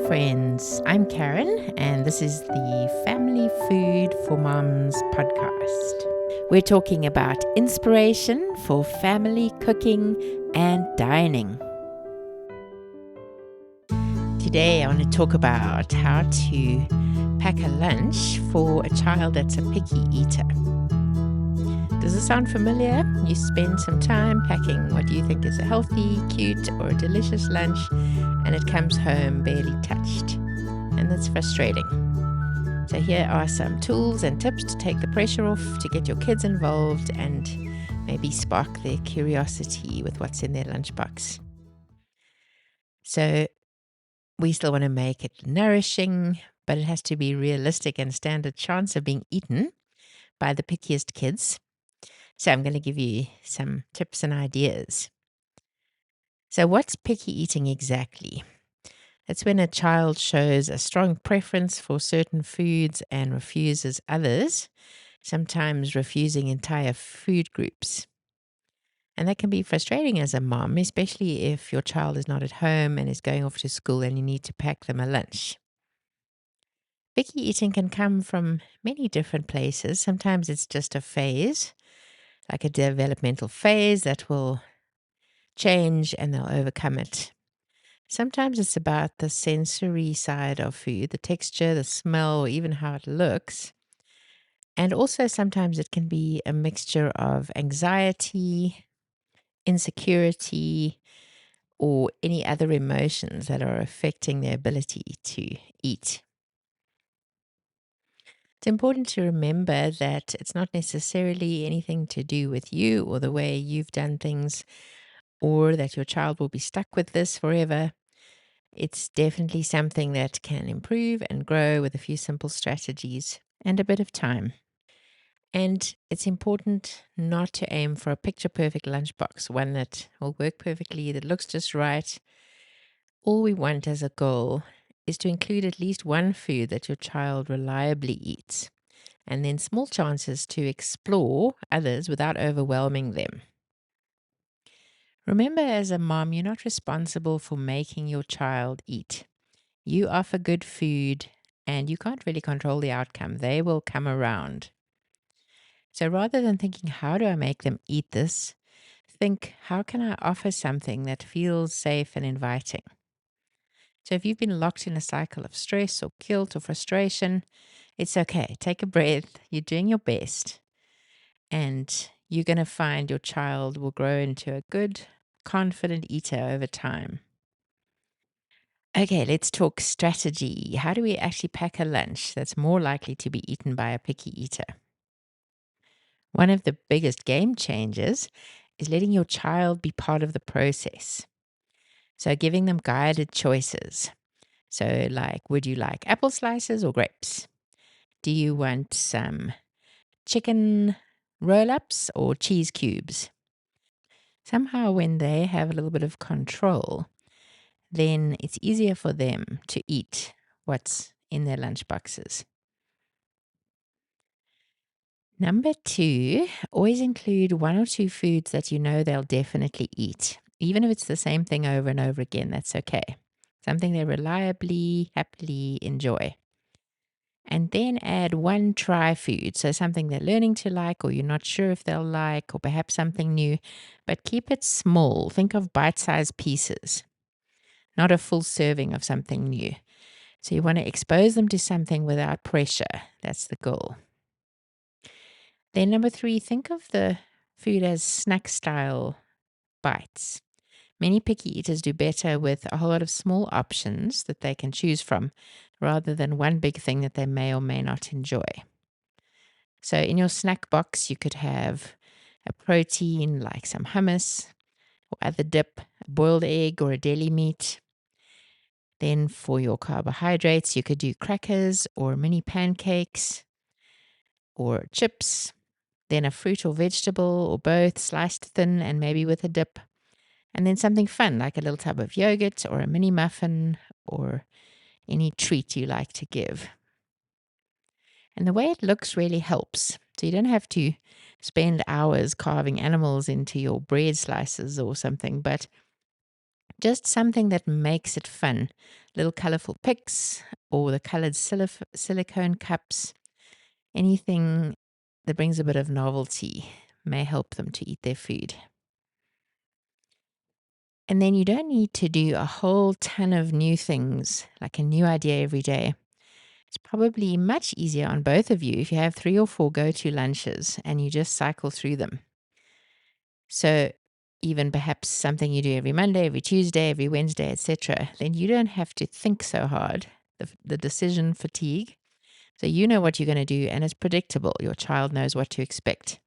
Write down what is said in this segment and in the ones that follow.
friends. I'm Karen, and this is the Family Food for Moms podcast. We're talking about inspiration for family cooking and dining. Today, I want to talk about how to pack a lunch for a child that's a picky eater. Does it sound familiar? You spend some time packing what you think is a healthy, cute, or delicious lunch, and it comes home barely touched. And that's frustrating. So here are some tools and tips to take the pressure off, to get your kids involved, and maybe spark their curiosity with what's in their lunchbox. So we still want to make it nourishing, but it has to be realistic and stand a chance of being eaten by the pickiest kids. So I'm going to give you some tips and ideas. So what's picky eating exactly? It's when a child shows a strong preference for certain foods and refuses others, sometimes refusing entire food groups. And that can be frustrating as a mom, especially if your child is not at home and is going off to school and you need to pack them a lunch. Picky eating can come from many different places. Sometimes it's just a phase, like a developmental phase that will change and they'll overcome it. Sometimes it's about the sensory side of food, the texture, the smell, or even how it looks. And also sometimes it can be a mixture of anxiety, insecurity, or any other emotions that are affecting their ability to eat. It's important to remember that it's not necessarily anything to do with you or the way you've done things, or that your child will be stuck with this forever. It's definitely something that can improve and grow with a few simple strategies and a bit of time. And it's important not to aim for a picture perfect lunchbox, one that will work perfectly, that looks just right. All we want as a goal is to include at least one food that your child reliably eats, and then small chances to explore others without overwhelming them. Remember, as a mom, you're not responsible for making your child eat. You offer good food and you can't really control the outcome. They will come around. So rather than thinking, how do I make them eat this? Think, how can I offer something that feels safe and inviting? So if you've been locked in a cycle of stress or guilt or frustration, it's okay. Take a breath. You're doing your best. And you're going to find your child will grow into a good, confident eater over time. Okay, let's talk strategy. How do we actually pack a lunch that's more likely to be eaten by a picky eater? One of the biggest game changers is letting your child be part of the process. So, giving them guided choices. So, like, would you like apple slices or grapes? Do you want some chicken roll ups or cheese cubes? Somehow, when they have a little bit of control, then it's easier for them to eat what's in their lunch boxes. Number 2, always include one or two foods that you know they'll definitely eat. Even if it's the same thing over and over again, that's okay. Something they reliably, happily enjoy. And then add one try food. So something they're learning to like, or you're not sure if they'll like, or perhaps something new. But keep it small. Think of bite-sized pieces, not a full serving of something new. So you want to expose them to something without pressure. That's the goal. Then number 3, think of the food as snack style bites. Many picky eaters do better with a whole lot of small options that they can choose from rather than one big thing that they may or may not enjoy. So in your snack box, you could have a protein like some hummus or other dip, a boiled egg or a deli meat. Then for your carbohydrates, you could do crackers or mini pancakes or chips. Then a fruit or vegetable or both sliced thin and maybe with a dip. And then something fun like a little tub of yogurt or a mini muffin or any treat you like to give. And the way it looks really helps. So you don't have to spend hours carving animals into your bread slices or something, but Just something that makes it fun. Little colorful picks or the colored silicone cups. Anything that brings a bit of novelty may help them to eat their food. And then you don't need to do a whole ton of new things, like a new idea every day. It's probably much easier on both of you if you have 3 or 4 go-to lunches and you just cycle through them. So even perhaps something you do every Monday, every Tuesday, every Wednesday, etc., then you don't have to think so hard, the decision fatigue. So you know what you're going to do and it's predictable. Your child knows what to expect.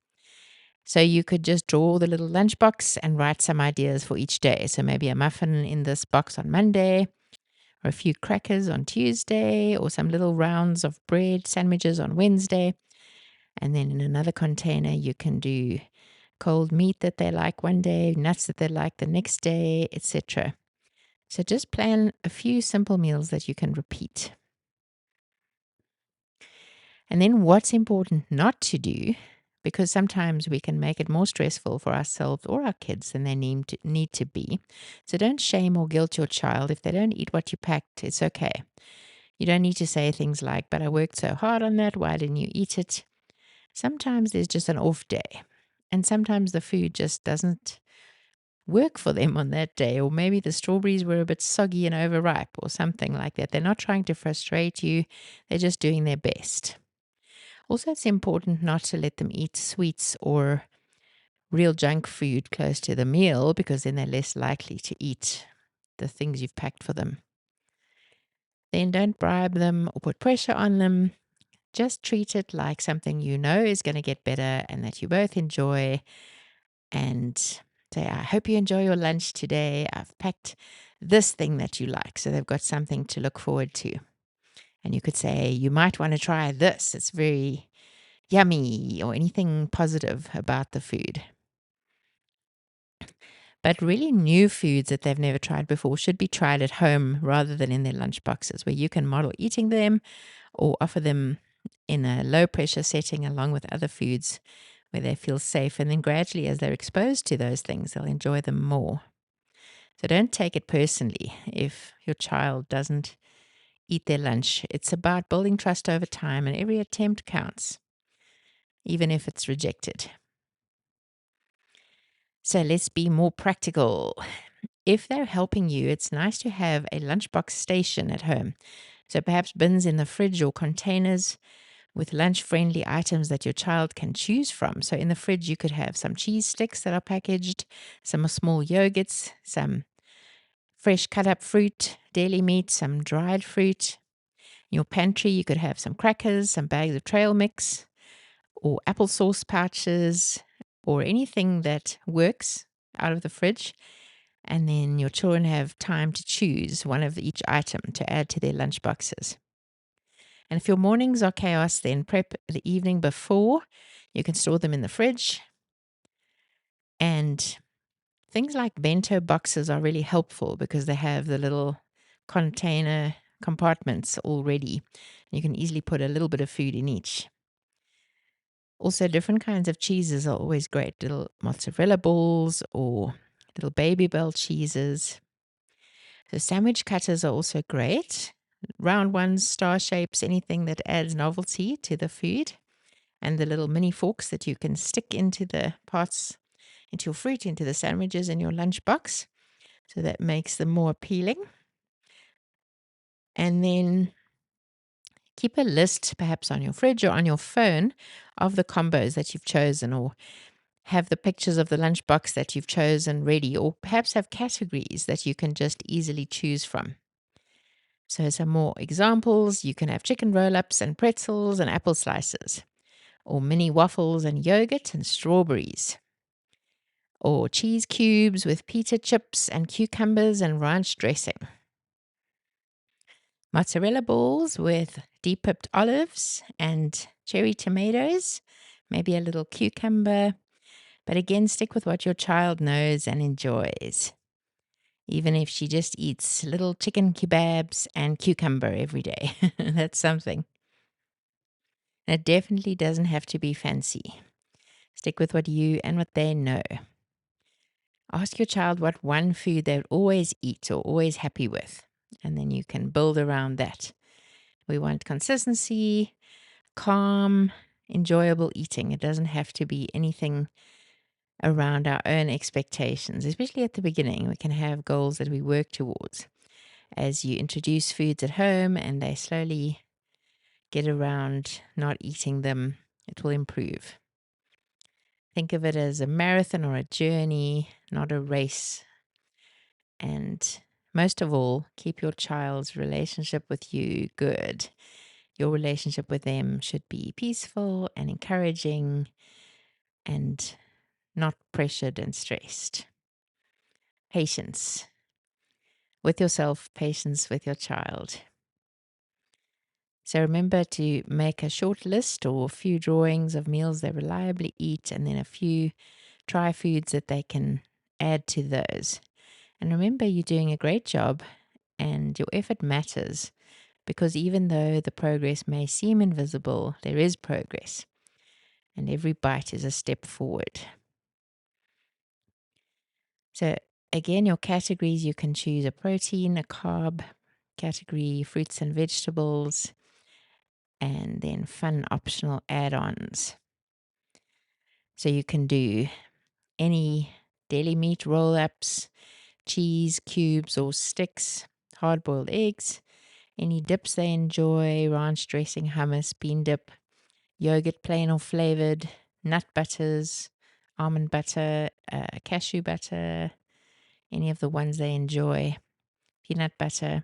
So you could just draw the little lunchbox and write some ideas for each day. So maybe a muffin in this box on Monday, or a few crackers on Tuesday, or some little rounds of bread sandwiches on Wednesday. And then in another container, you can do cold meat that they like one day, nuts that they like the next day, etc. So just plan a few simple meals that you can repeat. And then what's important not to do, because sometimes we can make it more stressful for ourselves or our kids than they need to be. So don't shame or guilt your child if they don't eat what you packed. It's okay. You don't need to say things like, but I worked so hard on that. Why didn't you eat it? Sometimes there's just an off day. And sometimes the food just doesn't work for them on that day. Or maybe the strawberries were a bit soggy and overripe or something like that. They're not trying to frustrate you. They're just doing their best. Also, it's important not to let them eat sweets or real junk food close to the meal because then they're less likely to eat the things you've packed for them. Then don't bribe them or put pressure on them. Just treat it like something you know is going to get better and that you both enjoy. And say, I hope you enjoy your lunch today. I've packed this thing that you like. So they've got something to look forward to. And you could say, you might want to try this. It's very yummy, or anything positive about the food. But really new foods that they've never tried before should be tried at home rather than in their lunch boxes, where you can model eating them or offer them in a low pressure setting along with other foods where they feel safe. And then gradually, as they're exposed to those things, they'll enjoy them more. So don't take it personally if your child doesn't eat their lunch. It's about building trust over time, and every attempt counts, even if it's rejected. So let's be more practical. If they're helping you, it's nice to have a lunchbox station at home. So perhaps bins in the fridge or containers with lunch-friendly items that your child can choose from. So in the fridge, you could have some cheese sticks that are packaged, some small yogurts, some fresh cut-up fruit, deli meat, some dried fruit. In your pantry, you could have some crackers, some bags of trail mix, or applesauce pouches, or anything that works out of the fridge. And then your children have time to choose one of each item to add to their lunch boxes. And if your mornings are chaos, then prep the evening before. You can store them in the fridge. And things like bento boxes are really helpful because they have the little container compartments already. You can easily put a little bit of food in each. Also, different kinds of cheeses are always great. Little mozzarella balls or little baby bell cheeses. So sandwich cutters are also great. Round ones, star shapes, anything that adds novelty to the food. And the little mini forks that you can stick into the parts, into your fruit, into the sandwiches in your lunchbox. So that makes them more appealing. And then keep a list perhaps on your fridge or on your phone of the combos that you've chosen, or have the pictures of the lunchbox that you've chosen ready, or perhaps have categories that you can just easily choose from. So some more examples, you can have chicken roll-ups and pretzels and apple slices, or mini waffles and yogurt and strawberries, or cheese cubes with pita chips and cucumbers and ranch dressing, mozzarella balls with deep pipped olives and cherry tomatoes, maybe a little cucumber. But again, stick with what your child knows and enjoys, even if she just eats little chicken kebabs and cucumber every day. That's something. And it definitely doesn't have to be fancy. Stick with what you and what they know. Ask your child what one food they would always eat or always happy with, and then you can build around that. We want consistency, calm, enjoyable eating. It doesn't have to be anything around our own expectations, especially at the beginning. We can have goals that we work towards. As you introduce foods at home and they slowly get around not eating them, it will improve. Think of it as a marathon or a journey, not a race. And most of all, keep your child's relationship with you good. Your relationship with them should be peaceful and encouraging and not pressured and stressed. Patience with yourself, patience with your child. So remember to make a short list or a few drawings of meals they reliably eat, and then a few try foods that they can add to those. And remember, you're doing a great job and your effort matters, because even though the progress may seem invisible, there is progress. And every bite is a step forward. So again, your categories, you can choose a protein, a carb category, fruits and vegetables, and then fun optional add-ons. So you can do any deli meat roll-ups, cheese cubes or sticks, hard-boiled eggs, any dips they enjoy, ranch dressing, hummus, bean dip, yogurt plain or flavored, nut butters, almond butter, cashew butter, any of the ones they enjoy, peanut butter,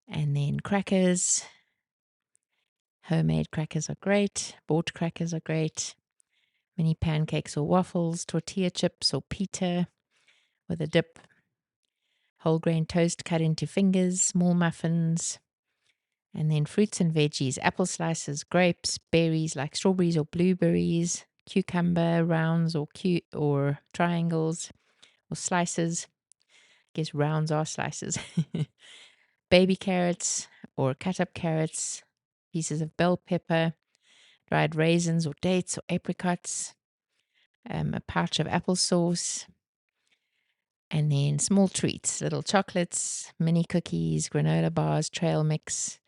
and then crackers. Homemade crackers are great. Bought crackers are great. Mini pancakes or waffles, tortilla chips or pita with a dip. Whole grain toast cut into fingers, small muffins. And then fruits and veggies, apple slices, grapes, berries like strawberries or blueberries, cucumber rounds or triangles or slices. I guess rounds are slices. Baby carrots or cut up carrots, pieces of bell pepper, dried raisins or dates or apricots, a pouch of applesauce, and then small treats, little chocolates, mini cookies, granola bars, trail mix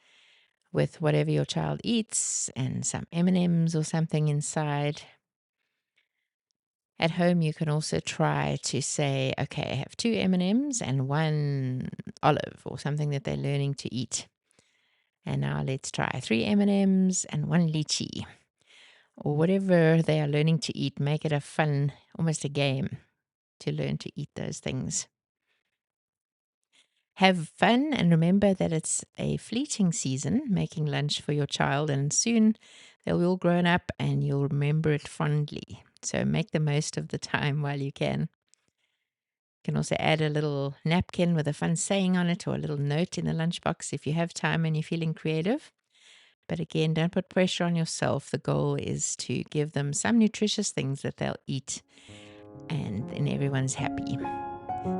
with whatever your child eats, and some M&Ms or something inside. At home, you can also try to say, okay, I have 2 M&Ms and 1 olive or something that they're learning to eat. And now let's try 3 M&Ms and 1 lychee. Or whatever they are learning to eat, make it a fun, almost a game to learn to eat those things. Have fun and remember that it's a fleeting season making lunch for your child, and soon they'll all grown up and you'll remember it fondly. So make the most of the time while you can. You can also add a little napkin with a fun saying on it or a little note in the lunchbox if you have time and you're feeling creative. But again, don't put pressure on yourself. The goal is to give them some nutritious things that they'll eat, and then everyone's happy.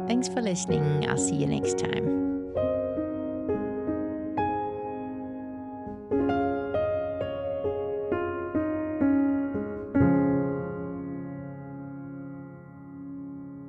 Thanks for listening. I'll see you next time.